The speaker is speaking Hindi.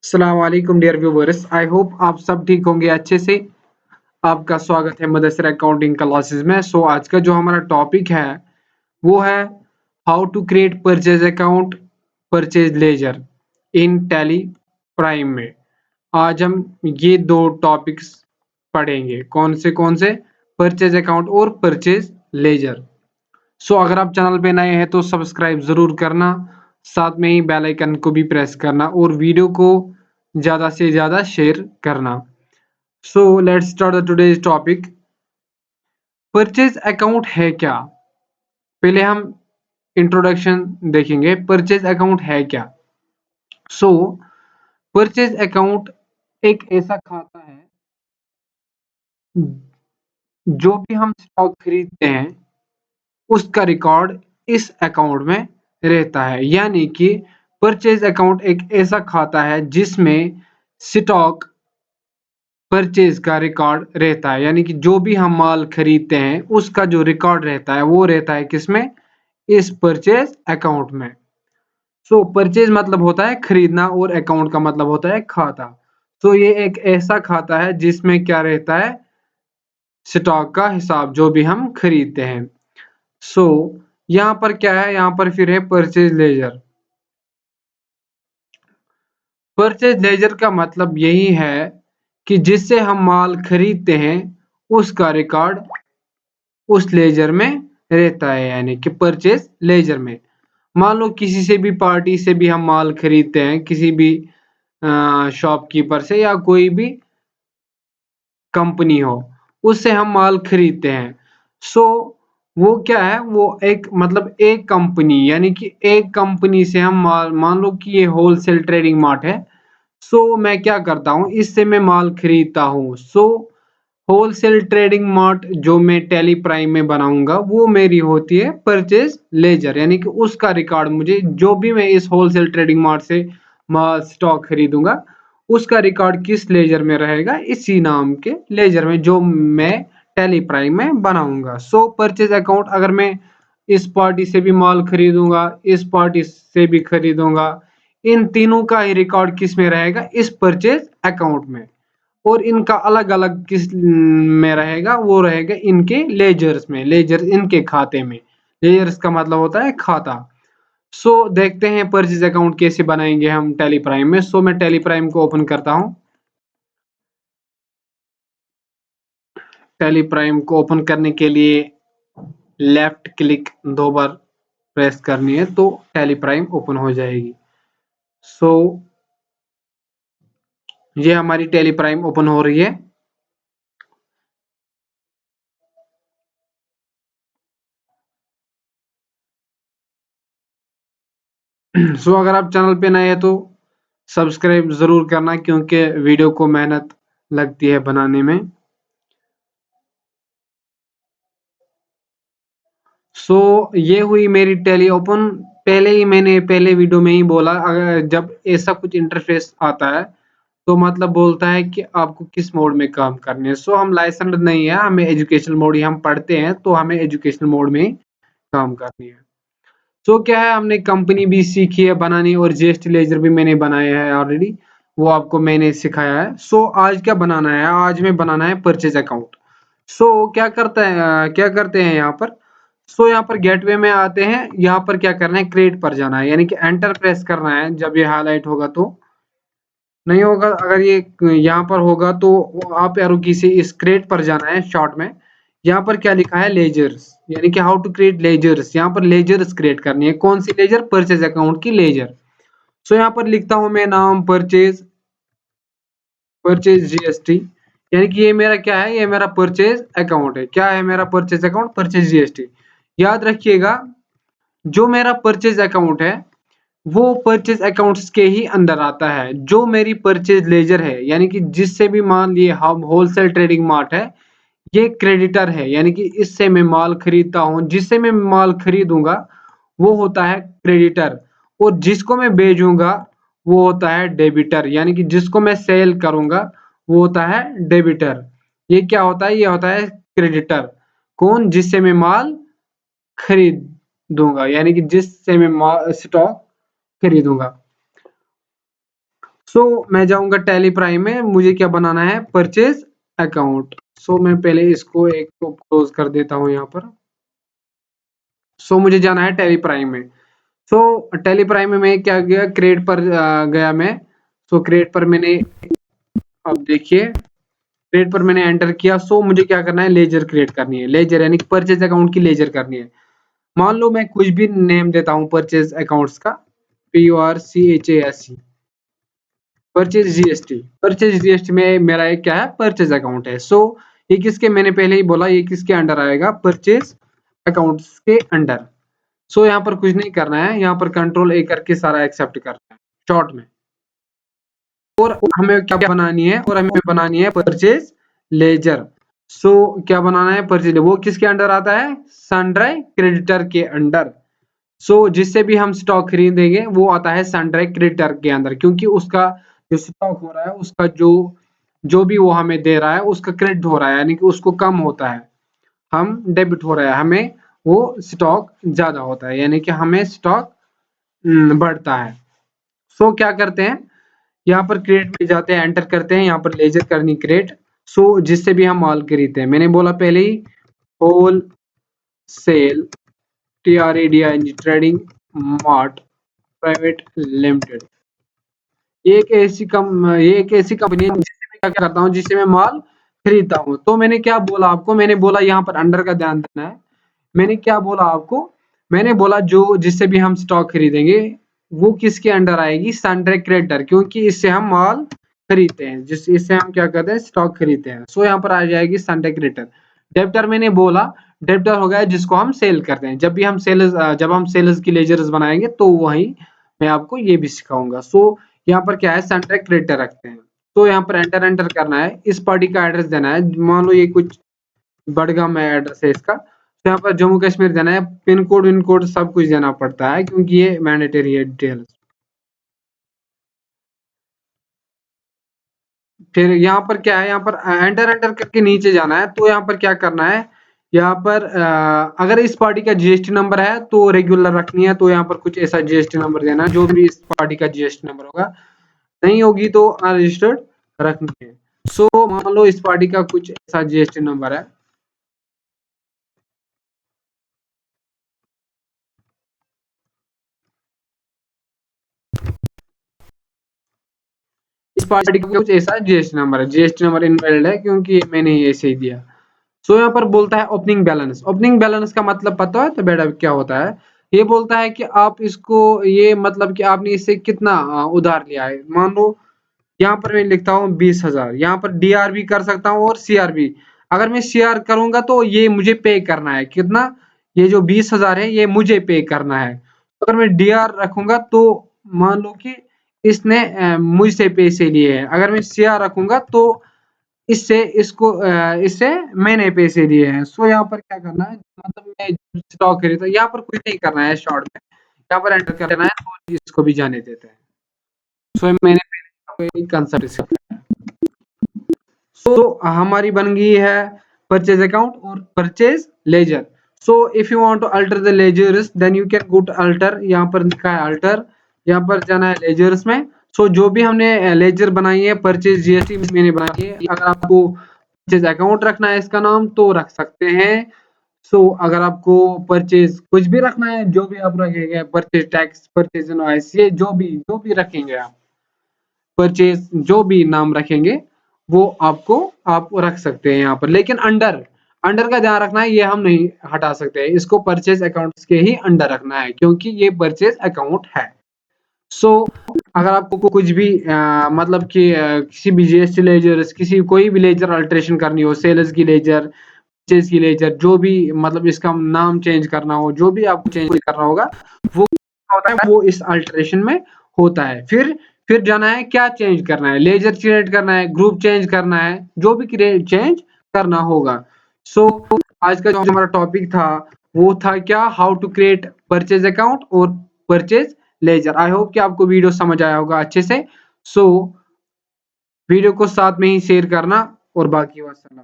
अस्सलाम वालेकुम डियर व्यूवर्स। आई होप आप सब ठीक होंगे अच्छे से। आपका स्वागत है मदरसा अकाउंटिंग क्लासेस में। आज का जो हमारा टॉपिक है वो है how to create purchase account, purchase ledger in Tally Prime में। आज हम ये दो टॉपिक्स पढ़ेंगे। कौन से? परचेज अकाउंट और परचेज लेजर। अगर आप चैनल पे नए हैं तो सब्सक्राइब ज़रूर करना, साथ में ही बेल आइकन को भी प्रेस करना और वीडियो को ज़्यादा से ज़्यादा शेयर करना। Let's start the today's topic. Purchase account है क्या? पहले हम इंट्रोडक्शन देखेंगे। परचेज अकाउंट है क्या? सो परचेज अकाउंट एक ऐसा खाता है जो भी हम स्टॉक खरीदते हैं उसका रिकॉर्ड इस अकाउंट में रहता है। यानी कि परचेज अकाउंट एक ऐसा खाता है जिसमें स्टॉक परचेज का रिकॉर्ड रहता है। यानी कि जो भी हम माल खरीदते हैं उसका जो रिकॉर्ड रहता है वो रहता है किसमें? इस परचेज अकाउंट में। परचेज मतलब होता है खरीदना और अकाउंट का मतलब होता है खाता। ये एक ऐसा खाता है जिसमें क्या रहता है? स्टॉक का हिसाब, जो भी हम खरीदते हैं। सो यहाँ पर क्या है? यहाँ पर फिर है परचेज लेजर। परचेज लेजर का मतलब यही है कि जिससे हम माल खरीदते हैं उसका रिकॉर्ड उस लेजर में रहता है। यानी कि परचेज लेजर में मान लो किसी से भी पार्टी से भी हम माल खरीदते हैं, किसी भी शॉपकीपर से या कोई भी कंपनी हो, उससे हम माल खरीदते हैं। सो वो क्या है? वो एक मतलब एक कंपनी, यानी कि एक कंपनी से हम माल, मान लो कि ये होलसेल ट्रेडिंग मार्ट है। मैं क्या करता हूँ, इससे मैं माल खरीदता हूँ। होलसेल ट्रेडिंग मार्ट जो मैं टैली प्राइम में बनाऊंगा वो मेरी होती है परचेज लेजर। यानी कि उसका रिकॉर्ड, मुझे जो भी मैं इस होलसेल ट्रेडिंग मार्ट से माल स्टॉक खरीदूंगा उसका रिकॉर्ड किस लेजर में रहेगा? इसी नाम के लेजर में जो मैं टैली प्राइम में बनाऊंगा। परचेज अकाउंट, अगर मैं इस पार्टी से भी माल खरीदूंगा, इस पार्टी से भी खरीदूंगा, इन तीनों का ही रिकॉर्ड किस में रहेगा? इस परचेज अकाउंट में। और इनका अलग अलग किस में रहेगा? वो रहेगा इनके लेजर्स में, लेजर्स इनके खाते में। लेजर्स का मतलब होता है खाता। देखते हैं परचेज अकाउंट कैसे बनाएंगे हम टैली प्राइम में। मैं टैली प्राइम को ओपन करता हूं। टैली प्राइम को ओपन करने के लिए लेफ्ट क्लिक 2 बार प्रेस करनी है तो टैली प्राइम ओपन हो जाएगी। सो ये हमारी टैली प्राइम ओपन हो रही है। अगर आप चैनल पे नए हैं तो सब्सक्राइब जरूर करना, क्योंकि वीडियो को मेहनत लगती है बनाने में। ये हुई मेरी टैली ओपन। मैंने पहले वीडियो में ही बोला, अगर जब ऐसा कुछ इंटरफेस आता है तो मतलब बोलता है कि आपको किस मोड में काम करने है। हम लाइसेंस नहीं है, हमें एजुकेशनल मोड ही, हम पढ़ते हैं तो हमें एजुकेशनल मोड में ही काम करनी है। क्या है, हमने कंपनी भी सीखी है बनानी और जीएसटी लेजर भी मैंने बनाया है ऑलरेडी, वो आपको मैंने सिखाया है। आज क्या बनाना है? आज में बनाना है परचेज अकाउंट। क्या करते हैं यहाँ पर? यहाँ पर गेटवे में आते हैं। यहाँ पर क्या करना है? क्रिएट पर जाना है, यानी कि एंटर प्रेस करना है। जब ये हाईलाइट होगा तो नहीं होगा, अगर ये यहाँ पर होगा तो आप एरो की से इस क्रिएट पर जाना है शॉर्ट में। यहाँ पर क्या लिखा है? लेजर्स, यानी कि हाउ टू क्रिएट लेजर्स। यहाँ पर लेजर्स क्रिएट करनी है। कौन सी लेजर? परचेज अकाउंट की लेजर। यहाँ पर लिखता हूं मैं नाम परचेज, परचेज जीएसटी। यानी कि ये मेरा क्या है? ये मेरा परचेज अकाउंट है। क्या है मेरा परचेज अकाउंट? Purchase GST. याद रखिएगा, जो मेरा परचेज अकाउंट है वो परचेज अकाउंट्स के ही अंदर आता है। जो मेरी परचेज लेजर है, यानी कि जिससे भी, मान लिए हम होलसेल ट्रेडिंग मार्ट है, ये क्रेडिटर है। यानी कि इससे मैं माल खरीदता हूं, जिससे मैं माल खरीदूंगा वो होता है क्रेडिटर, और जिसको मैं भेजूंगा वो होता है डेबिटर। यानी कि जिसको मैं सेल करूंगा वो होता है डेबिटर। ये क्या होता है? ये होता है क्रेडिटर। कौन? जिससे मैं माल खरीद दूंगा, यानी कि जिससे मैं स्टॉक खरीदूंगा। मैं जाऊंगा टैली प्राइम में, मुझे क्या बनाना है, परचेज अकाउंट। मैं पहले इसको एक को क्लोज कर देता हूं यहाँ पर। मुझे जाना है टैली प्राइम में। टैली प्राइम में मैं क्या गया, क्रिएट पर गया मैं। क्रिएट पर मैंने, अब देखिए क्रिएट पर मैंने एंटर किया। मुझे क्या करना है, लेजर क्रिएट करनी है। लेजर यानी परचेज अकाउंट की लेजर करनी है। मान लो मैं कुछ भी नेम देता हूं परचेज अकाउंट्स का, PURCHASE, purchase GST. Purchase GST में मेरा एक क्या है, परचेज अकाउंट है। ये किसके, मैंने पहले ही बोला ये किसके अंडर आएगा, परचेज अकाउंट्स के अंडर। यहाँ पर कुछ नहीं करना है, यहाँ पर कंट्रोल A करके सारा एक्सेप्ट करना है शॉर्ट में। और हमें क्या बनानी है, और हमें बनानी है परचेज लेजर। क्या बनाना है, परचेज, वो किसके अंडर आता है, सनड्राई क्रेडिटर के अंडर। जिससे भी हम स्टॉक खरीदेंगे वो आता है सनड्राई क्रेडिटर के अंदर, क्योंकि उसका जो स्टॉक हो रहा है, उसका जो जो भी वो हमें दे रहा है उसका क्रेडिट हो रहा है, यानी कि उसको कम होता है, हम डेबिट हो रहा है, हमें वो स्टॉक ज्यादा होता है, यानी कि हमें स्टॉक बढ़ता है। क्या करते हैं, यहाँ पर क्रिएट में जाते हैं, एंटर करते हैं, यहाँ पर लेजर करनी क्रिएट। जिससे भी हम माल खरीदते हैं, मैंने बोला पहले ही wholesale TRADING trading mart private limited. ये एक ऐसी कंपनी है जिससे मैं क्या करता हूँ, जिससे मैं माल खरीदता हूँ। मैंने क्या बोला आपको, मैंने बोला यहाँ पर अंडर का ध्यान देना है। मैंने क्या बोला आपको, मैंने बोला जो जिससे भी हम स्टॉक खरीदेंगे वो किसके अंडर आएगी, सनड्राई क्रेडिटर, क्योंकि इससे हम माल खरीदते हैं, इससे हम क्या करते हैं, स्टॉक खरीदते हैं। यहाँ पर आ जाएगी सनड्राई क्रेडिटर। डेब्टर मैंने बोला, डेब्टर हो गया जिसको हम सेल करते हैं। जब हम सेल्स की लेजर्स बनाएंगे तो वही मैं आपको ये भी सिखाऊंगा। यहाँ पर क्या है, सनड्राई क्रेडिटर रखते हैं। यहाँ पर एंटर करना है, इस पार्टी का एड्रेस देना है। मान लो ये कुछ बड़गाम में एड्रेस है इसका, यहाँ पर जम्मू कश्मीर देना है, पिन कोड विन कोड सब कुछ देना पड़ता है, क्योंकि ये मैंडेटरी है डिटेल्स। फिर यहाँ पर क्या है, यहाँ पर एंटर करके नीचे जाना है। यहाँ पर क्या करना है, यहाँ पर अगर इस पार्टी का जीएसटी नंबर है तो रेगुलर रखनी है, यहाँ पर कुछ ऐसा जीएसटी नंबर देना है, जो भी इस पार्टी का जीएसटी नंबर होगा। नहीं होगी तो अनरजिस्टर्ड रखनी है। मान लो इस पार्टी का कुछ ऐसा जीएसटी नंबर है, इस पार्टी का कुछ ऐसा जीएसटी नंबर है, जीएसटी नंबर इनवैलिड है क्योंकि मैंने ऐसे ही दिया। यहाँ पर बोलता है ओपनिंग बैलेंस। ओपनिंग बैलेंस का मतलब पता है तो बेटा क्या होता है, ये बोलता है कि आप इसको, ये मतलब कि आपने इससे कितना उधार लिया है। मान लो यहाँ पर मैं लिखता हूँ 20,000, यहाँ पर डीआर भी कर सकता हूँ और सीआर भी। अगर मैं सीआर करूंगा तो ये मुझे पे करना है कितना, ये जो 20,000 है ये मुझे पे करना है। अगर मैं डीआर रखूंगा तो मान लो कि इसने मुझसे पैसे लिए हैं। अगर मैं सीआर रखूंगा तो इससे मैंने पैसे दिए हैं। यहाँ पर क्या करना है, मतलब मैं स्टॉक खरीदा, यहाँ पर कुछ नहीं करना है शॉर्ट में, यहाँ पर एंटर कर देना है और इसको भी जाने देते हैं। मैंने आपको कंसेप्ट सिखाया। हमारी बन गई है परचेज अकाउंट और purchase ledger. If you want to alter the ledgers then you can go to alter, यहाँ पर लिखा है अल्टर, यहाँ पर जाना है लेजर्स में। जो भी हमने लेजर बनाई है परचेज जीएसटी मैंने बनाई है। अगर आपको परचेज अकाउंट रखना है इसका नाम तो रख सकते हैं। अगर आपको परचेज कुछ भी रखना है, जो भी आप रखेंगे, परचेज टैक्स, परचेज इनवॉइस, ये जो भी रखेंगे आप, परचेज जो भी नाम रखेंगे वो आप रख सकते हैं यहाँ पर। लेकिन अंडर का ध्यान रखना है, ये हम नहीं हटा सकते, इसको परचेज अकाउंट के ही अंडर रखना है क्योंकि ये परचेज अकाउंट है। अगर आपको कुछ भी मतलब कि किसी भी जीएसटी लेजर, कोई भी लेजर अल्टरेशन करनी हो, सेल्स की लेजर, परचेज की लेजर, जो भी मतलब इसका नाम चेंज करना हो, जो भी आपको चेंज करना होगा वो होता है, वो इस अल्टरेशन में होता है। फिर जाना है, क्या चेंज करना है, लेजर क्रिएट करना है, ग्रुप चेंज करना है, जो भी चेंज करना होगा। आज का जो हमारा टॉपिक था वो था क्या, how to create purchase account और परचेज लेजर। आई होप कि आपको वीडियो समझ आया होगा अच्छे से। वीडियो को साथ में ही शेयर करना और बाकी वसल्लम।